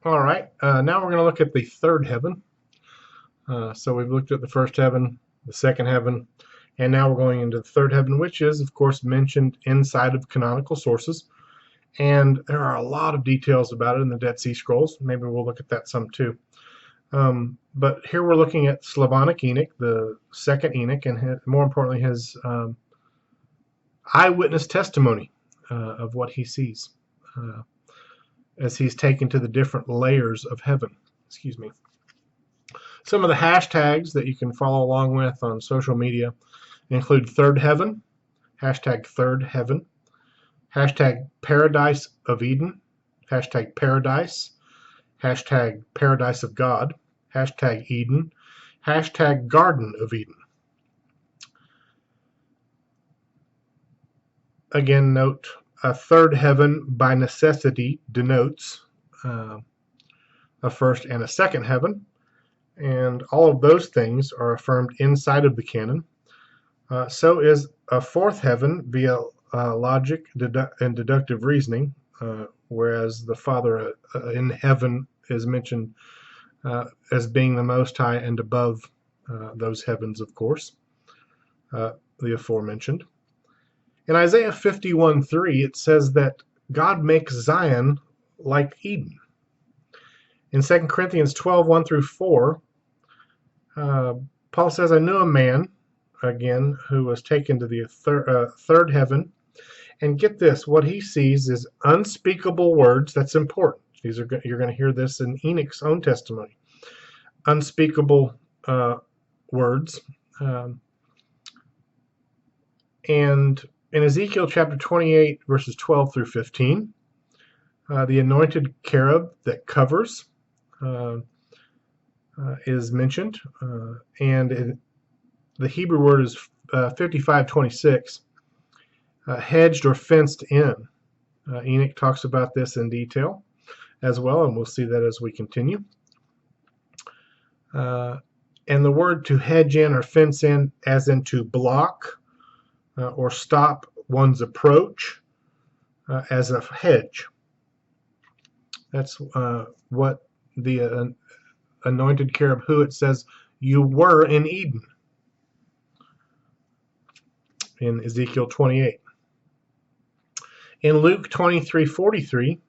All right, now we're going to look at the third heaven. So we've looked at the first heaven, the second heaven, and now we're going into the third heaven, which is, of course, mentioned inside of canonical sources. And there are a lot of details about it in the Dead Sea Scrolls. Maybe we'll look at that some too. But here we're looking at Slavonic Enoch, the second Enoch, and more importantly, his eyewitness testimony of what he sees as he's taken to the different layers of heaven. Excuse me. Some of the hashtags that you can follow along with on social media include Third Heaven, hashtag Third Heaven, hashtag Paradise of Eden, hashtag Paradise, hashtag Paradise of God, hashtag Eden, hashtag Garden of Eden. Again, note a third heaven by necessity denotes a first and a second heaven, and all of those things are affirmed inside of the canon. So is a fourth heaven via logic and deductive reasoning, whereas the Father in heaven is mentioned as being the Most High and above those heavens, of course, the aforementioned. In Isaiah 51:3, it says that God makes Zion like Eden. In 2 Corinthians 12:1 through 4, Paul says, I knew a man, again, who was taken to the third heaven. And get this, what he sees is unspeakable words. That's important. You're going to hear this in Enoch's own testimony. Unspeakable words. And in Ezekiel chapter 28, verses 12 through 15, the anointed cherub that covers is mentioned. And the Hebrew word is 55:26, hedged or fenced in. Enoch talks about this in detail as well, and we'll see that as we continue. And the word to hedge in or fence in, as in to block or stop one's approach, as a hedge. That's what the anointed cherub, who it says you were in Eden, in Ezekiel 28. In Luke 23:43,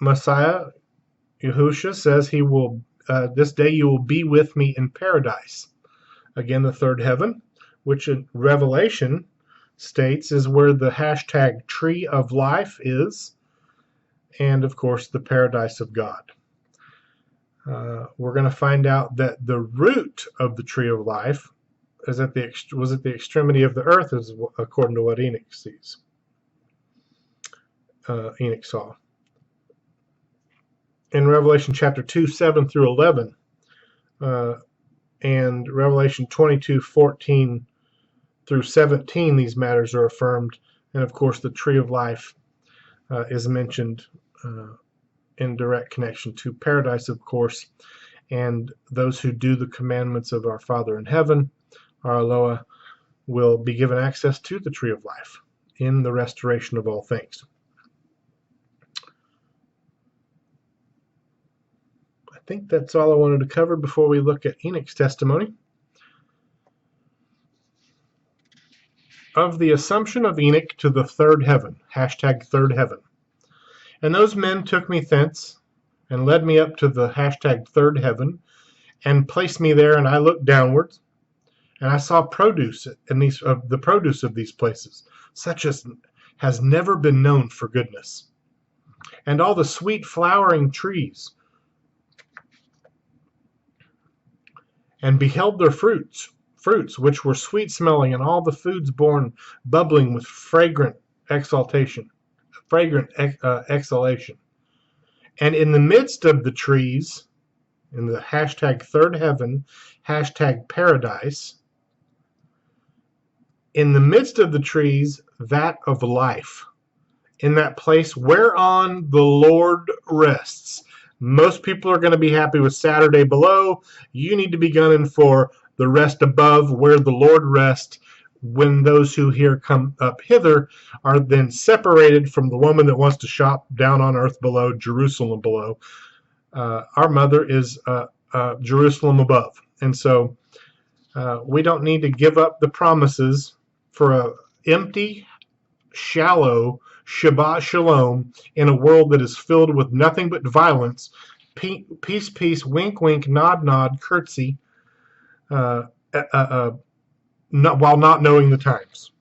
Messiah Yahushua says he will, this day you will be with me in paradise. Again, the third heaven, which in Revelation states is where the hashtag tree of life is, and of course the paradise of God. We're going to find out that the root of the tree of life was at the extremity of the earth, as according to what Enoch sees. Enoch saw. In Revelation chapter 2, 7 through 11, and Revelation 22:14 through 17, these matters are affirmed, and of course the tree of life is mentioned in direct connection to paradise, of course, and those who do the commandments of our Father in heaven, our Eloah, will be given access to the tree of life in the restoration of all things. I think that's all I wanted to cover before we look at Enoch's testimony. Of the assumption of Enoch to the third heaven, hashtag third heaven. And those men took me thence and led me up to the hashtag third heaven and placed me there, and I looked downwards, and I saw produce in the produce of these places, such as has never been known for goodness. And all the sweet flowering trees, and beheld their fruits which were sweet smelling, and all the foods born bubbling with fragrant exhalation. And in the midst of the trees, in the hashtag third heaven, hashtag paradise, in the midst of the trees, that of life, in that place whereon the Lord rests. Most people are going to be happy with Saturday below. You need to be gunning for the rest above, where the Lord rests, when those who here come up hither are then separated from the woman that wants to shop down on earth below, Jerusalem below. Our mother is Jerusalem above. And so we don't need to give up the promises for an empty, shallow Shabbat Shalom in a world that is filled with nothing but violence. Peace, peace, wink, wink, nod, nod, curtsy, while not knowing the times.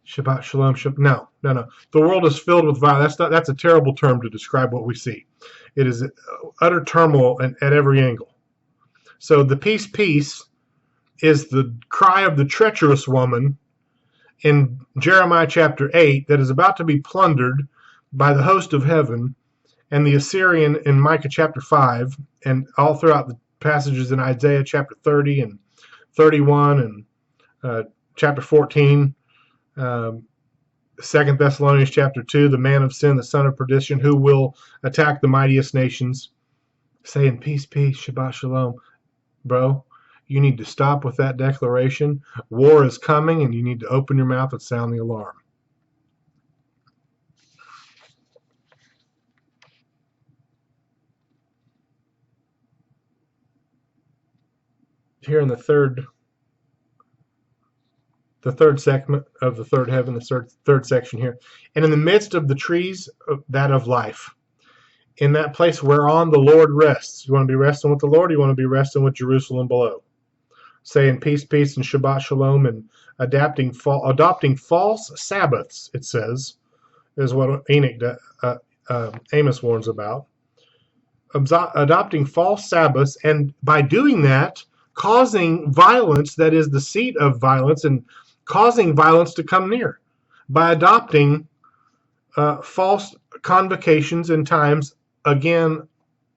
Shabbat Shalom. No. The world is filled with violence. That's a terrible term to describe what we see. It is utter turmoil at every angle. So the peace, peace is the cry of the treacherous woman in Jeremiah chapter 8 that is about to be plundered by the host of heaven, and the Assyrian in Micah chapter 5, and all throughout the passages in Isaiah chapter 30 and 31 and chapter 14, 2 Thessalonians chapter 2, the man of sin, the son of perdition, who will attack the mightiest nations, saying, peace, peace, Shabbat Shalom. Bro, you need to stop with that declaration. War is coming, and you need to open your mouth and sound the alarm. Here in the third segment of the third heaven, the third section here, and in the midst of the trees that of life, in that place whereon the Lord rests. You want to be resting with the Lord, or you want to be resting with Jerusalem below? Saying peace, peace, and Shabbat Shalom, and adopting false Sabbaths, it says, is what Enoch, Amos warns about. Adopting false Sabbaths, and by doing that, causing violence that is the seat of violence, and causing violence to come near. By adopting false convocations and times, again,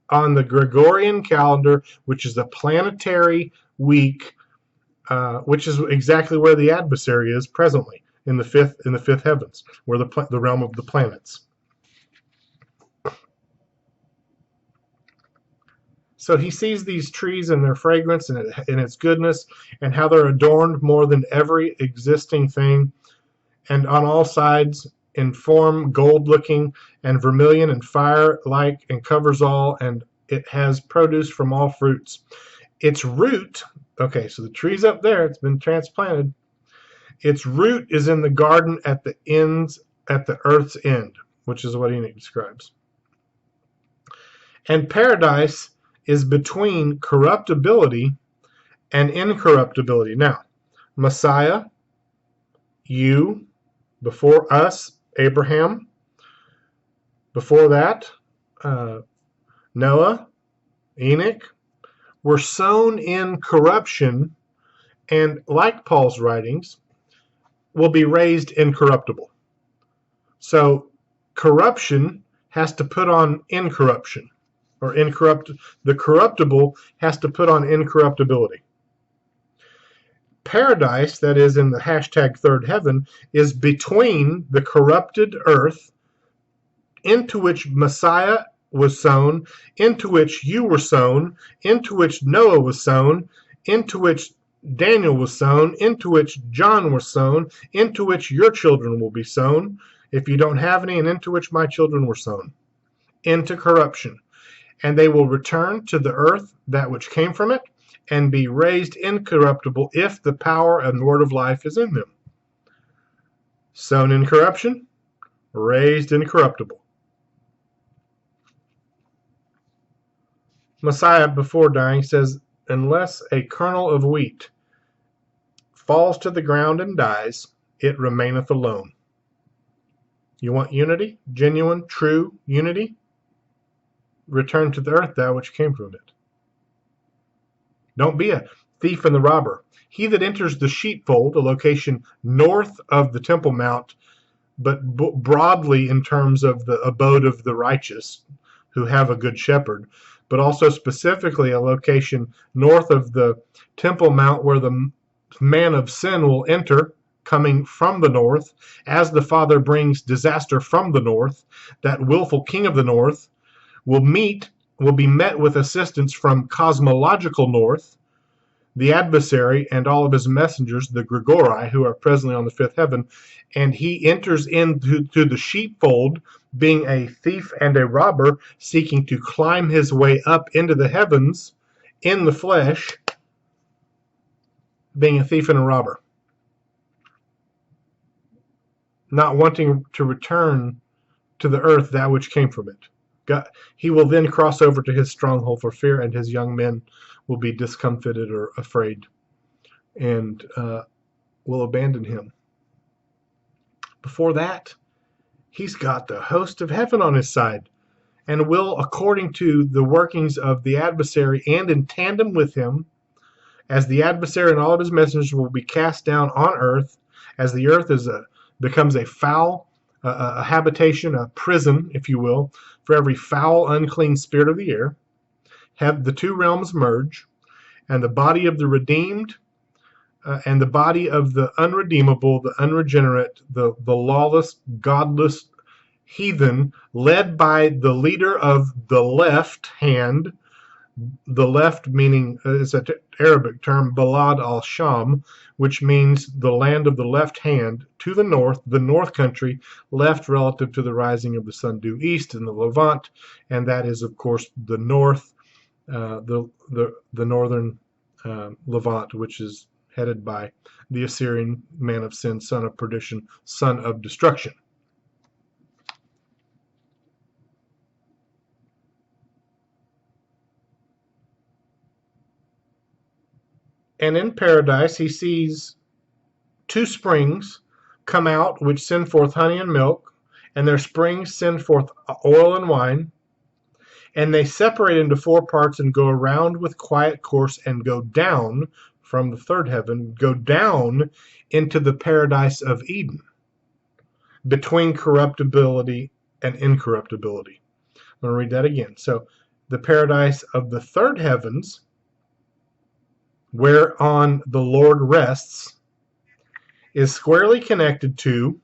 on the Gregorian calendar, which is the planetary week, which is exactly where the adversary is presently in the fifth heavens, where the realm of the planets. So he sees these trees and their fragrance and its goodness, and how they're adorned more than every existing thing, and on all sides in form gold-looking and vermilion and fire-like, and covers all, and it has produce from all fruits. Its root, okay, so the tree's up there, it's been transplanted. Its root is in the garden at the earth's end, which is what Enoch describes. And paradise is between corruptibility and incorruptibility. Now, Messiah, you, before us, Abraham, before that, Noah, Enoch, were sown in corruption, and like Paul's writings, will be raised incorruptible. So corruption has to put on incorruption, or the corruptible has to put on incorruptibility. Paradise, that is in the hashtag third heaven, is between the corrupted earth, into which Messiah was sown, into which you were sown, into which Noah was sown, into which Daniel was sown, into which John was sown, into which your children will be sown, if you don't have any, and into which my children were sown, into corruption. And they will return to the earth, that which came from it, and be raised incorruptible if the power and word of life is in them. Sown in corruption, raised incorruptible. Messiah, before dying, says, unless a kernel of wheat falls to the ground and dies, it remaineth alone. You want unity? Genuine, true unity? Return to the earth, that which came from it. Don't be a thief and the robber. He that enters the sheepfold, a location north of the Temple Mount, but broadly in terms of the abode of the righteous who have a good shepherd, but also specifically a location north of the Temple Mount where the man of sin will enter, coming from the north, as the Father brings disaster from the north. That willful king of the north will be met with assistance from cosmological north, the adversary and all of his messengers, the Grigori, who are presently on the fifth heaven, and he enters into the sheepfold, being a thief and a robber, seeking to climb his way up into the heavens in the flesh, being a thief and a robber, not wanting to return to the earth that which came from it. He will then cross over to his stronghold for fear, and his young men will be discomfited or afraid, and will abandon him. Before that, he's got the host of heaven on his side, and will, according to the workings of the adversary and in tandem with him, as the adversary and all of his messengers will be cast down on earth, as the earth becomes a foul a habitation, a prison, if you will, for every foul, unclean spirit of the air, have the two realms merge, and the body of the redeemed and the body of the unredeemable, the unregenerate, the lawless, godless heathen, led by the leader of the left hand, the left meaning, it's an Arabic term, Balad al-Sham, which means the land of the left hand, to the north country, left relative to the rising of the sun due east in the Levant, and that is, of course, the north, the northern Levant, which is headed by the Assyrian man of sin, son of perdition, son of destruction. And in paradise he sees two springs come out which send forth honey and milk, and their springs send forth oil and wine, and they separate into four parts and go around with quiet course and go down from the third heaven, go down into the paradise of Eden, between corruptibility and incorruptibility. I'm going to read that again. So the paradise of the third heavens, whereon the Lord rests, is squarely connected to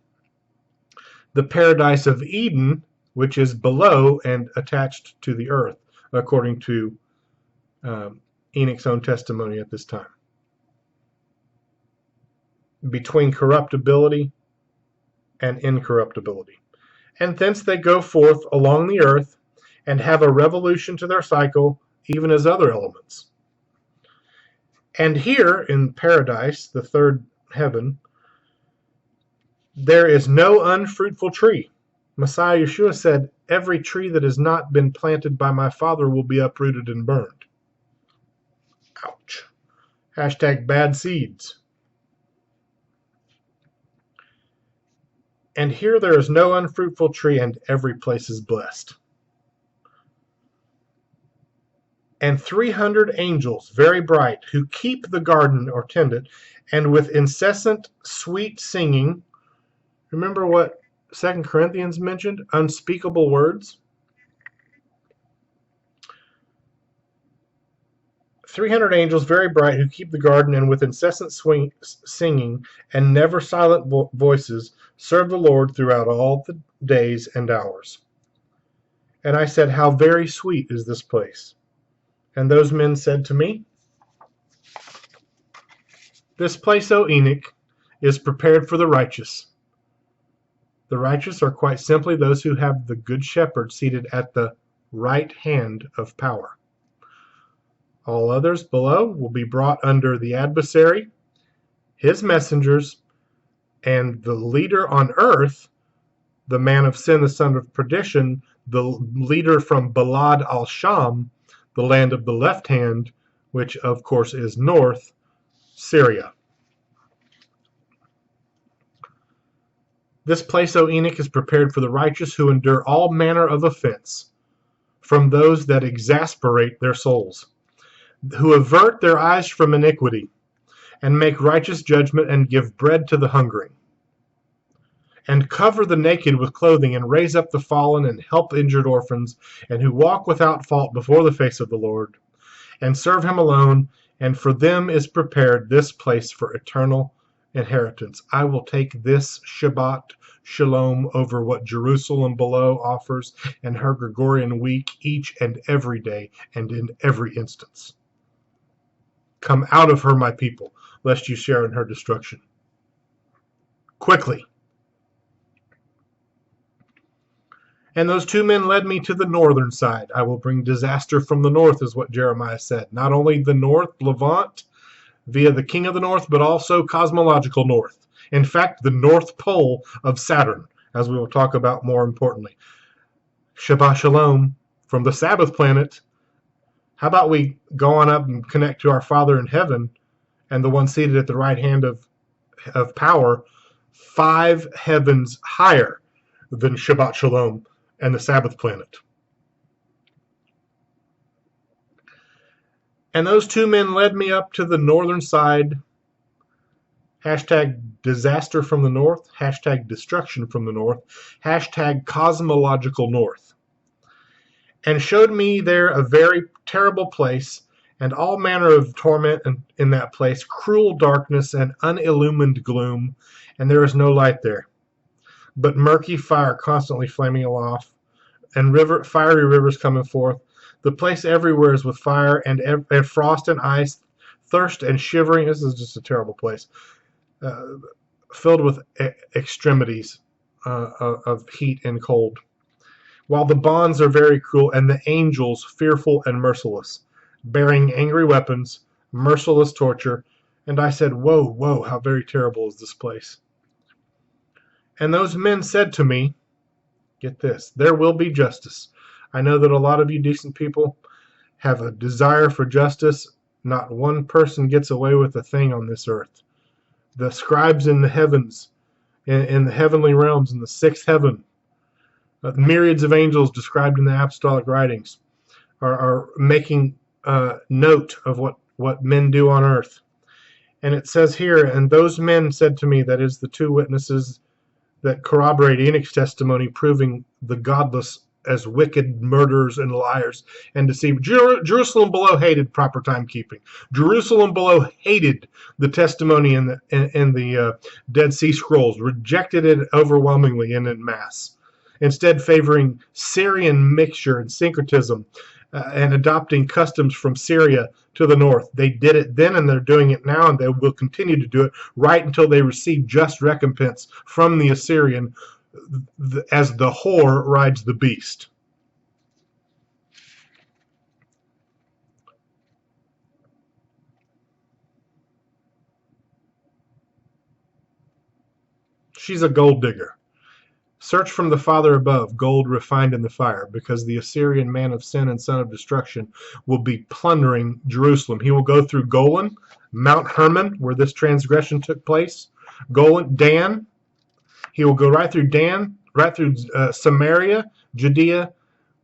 the paradise of Eden, which is below and attached to the earth, according to Enoch's own testimony at this time. Between corruptibility and incorruptibility. And thence they go forth along the earth and have a revolution to their cycle, even as other elements. And here in paradise, the third heaven, there is no unfruitful tree. Messiah Yeshua said, every tree that has not been planted by my Father will be uprooted and burned. Ouch. Hashtag bad seeds. And here there is no unfruitful tree, and every place is blessed. And 300 angels, very bright, who keep the garden or tend it, and with incessant sweet singing. Remember what 2 Corinthians mentioned? Unspeakable words. 300 angels, very bright, who keep the garden, and with incessant singing and never silent voices, serve the Lord throughout all the days and hours. And I said, how very sweet is this place. And those men said to me, this place, O Enoch, is prepared for the righteous. The righteous are quite simply those who have the good shepherd seated at the right hand of power. All others below will be brought under the adversary, his messengers, and the leader on earth, the man of sin, the son of perdition, the leader from Balad al-Sham, the land of the left hand, which of course is north, Syria. This place, O Enoch, is prepared for the righteous who endure all manner of offense from those that exasperate their souls, who avert their eyes from iniquity, and make righteous judgment, and give bread to the hungering, and cover the naked with clothing, and raise up the fallen, and help injured orphans, and who walk without fault before the face of the Lord, and serve him alone, and for them is prepared this place for eternal inheritance. I will take this Shabbat Shalom over what Jerusalem below offers, and her Gregorian week each and every day, and in every instance. Come out of her, my people, lest you share in her destruction. Quickly. And those two men led me to the northern side. I will bring disaster from the north, is what Jeremiah said. Not only the north, Levant, via the king of the north, but also cosmological north. In fact, the north pole of Saturn, as we will talk about more importantly. Shabbat Shalom from the Sabbath planet. How about we go on up and connect to our Father in heaven and the one seated at the right hand of power, 5 heavens higher than Shabbat Shalom and the Sabbath planet. And those two men led me up to the northern side, hashtag disaster from the north, hashtag destruction from the north, hashtag cosmological north, and showed me there a very terrible place and all manner of torment in that place, cruel darkness and unillumined gloom, and there is no light there, but murky fire constantly flaming aloft, and fiery rivers coming forth. The place everywhere is with fire and frost and ice, thirst and shivering. This is just a terrible place, filled with extremities of heat and cold. While the bonds are very cruel, and the angels fearful and merciless, bearing angry weapons, merciless torture. And I said, woe, woe, how very terrible is this place. And those men said to me, get this, there will be justice. I know that a lot of you decent people have a desire for justice. Not one person gets away with a thing on this earth. The scribes in the heavens, in the heavenly realms, in the sixth heaven, myriads of angels described in the apostolic writings are making note of what men do on earth. And it says here, and those men said to me, that is the two witnesses that corroborate Enoch's testimony, proving the godless as wicked murderers and liars and deceivers. Jerusalem below hated proper timekeeping. Jerusalem below hated the testimony in the Dead Sea Scrolls, rejected it overwhelmingly and en masse, instead favoring Syrian mixture and syncretism and adopting customs from Syria to the north. They did it then and they're doing it now, and they will continue to do it right until they receive just recompense from the Assyrian as the whore rides the beast. She's a gold digger. Search from the Father above, gold refined in the fire, because the Assyrian man of sin and son of destruction will be plundering Jerusalem. He will go through Golan, Mount Hermon, where this transgression took place, Golan, Dan. He will go right through Dan, right through Samaria, Judea,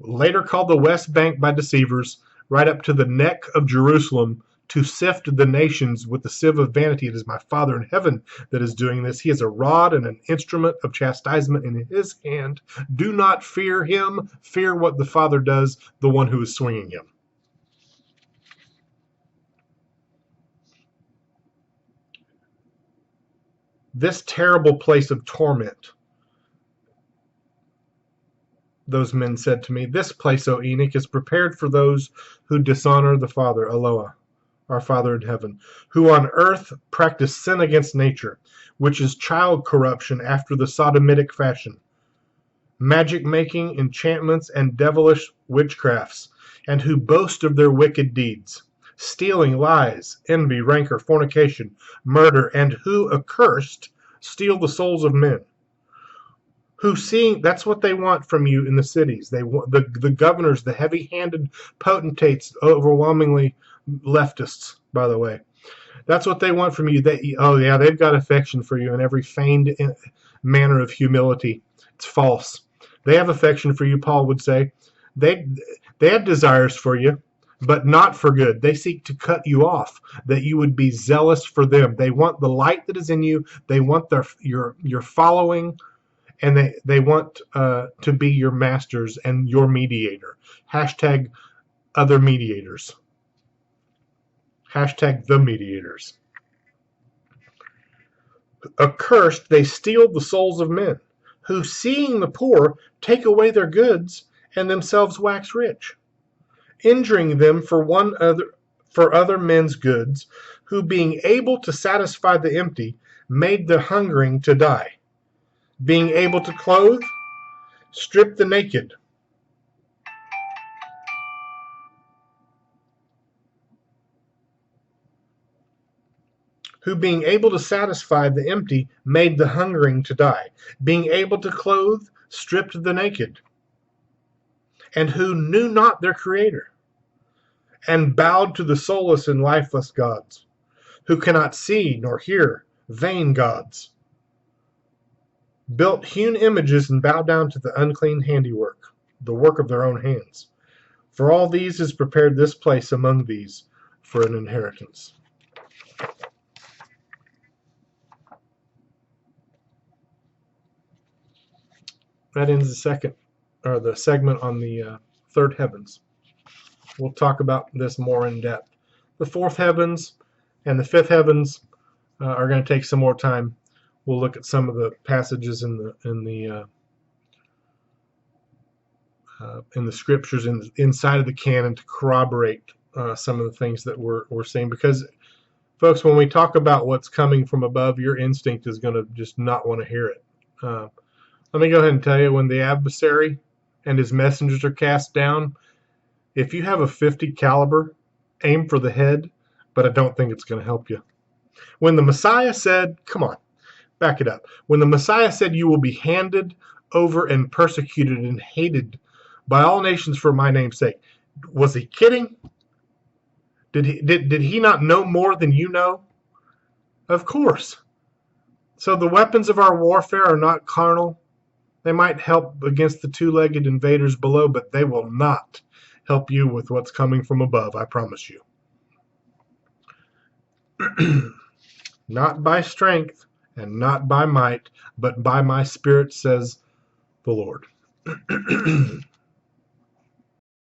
later called the West Bank by deceivers, right up to the neck of Jerusalem, to sift the nations with the sieve of vanity. It is my Father in heaven that is doing this. He is a rod and an instrument of chastisement in his hand. Do not fear him. Fear what the Father does, the one who is swinging him. This terrible place of torment, those men said to me, this place, O Enoch, is prepared for those who dishonor the Father, Eloah, our Father in heaven, who on earth practice sin against nature, which is child corruption after the sodomitic fashion, magic making, enchantments, and devilish witchcrafts, and who boast of their wicked deeds, stealing, lies, envy, rancor, fornication, murder, and who, accursed, steal the souls of men. Who seeing, that's what they want from you in the cities. They want the governors, the heavy-handed potentates, overwhelmingly leftists, by the way. That's what they want from you. They've got affection for you in every feigned manner of humility. It's false. They have affection for you, Paul would say. They have desires for you, but not for good. They seek to cut you off, that you would be zealous for them. They want the light that is in you. They want your following, and they want to be your masters and your mediator. Hashtag other mediators. Hashtag the mediators. Accursed, they steal the souls of men, who, seeing the poor, take away their goods and themselves wax rich, injuring them for one for other men's goods, who being able to satisfy the empty, made the hungering to die, being able to clothe, strip the naked. Who being able to satisfy the empty, made the hungering to die, being able to clothe, stripped the naked. And who knew not their Creator, and bowed to the soulless and lifeless gods, who cannot see nor hear, vain gods, built hewn images and bowed down to the unclean handiwork, the work of their own hands. For all these is prepared this place among these for an inheritance. That ends the segment on the third heavens. We'll talk about this more in depth. The fourth heavens and the fifth heavens are going to take some more time. We'll look at some of the passages in the scriptures inside of the canon to corroborate some of the things that we're saying. Because, folks, when we talk about what's coming from above, your instinct is going to just not want to hear it. Let me go ahead and tell you, when the adversary and his messengers are cast down, if you have a .50 caliber, aim for the head, but I don't think it's going to help you. When the Messiah said, come on, back it up. When the Messiah said, you will be handed over and persecuted and hated by all nations for my name's sake, was he kidding? Did he not know more than you know? Of course. So the weapons of our warfare are not carnal. They might help against the two-legged invaders below, but they will not help you with what's coming from above, I promise you. Not by strength and not by might, but by my Spirit, says the Lord.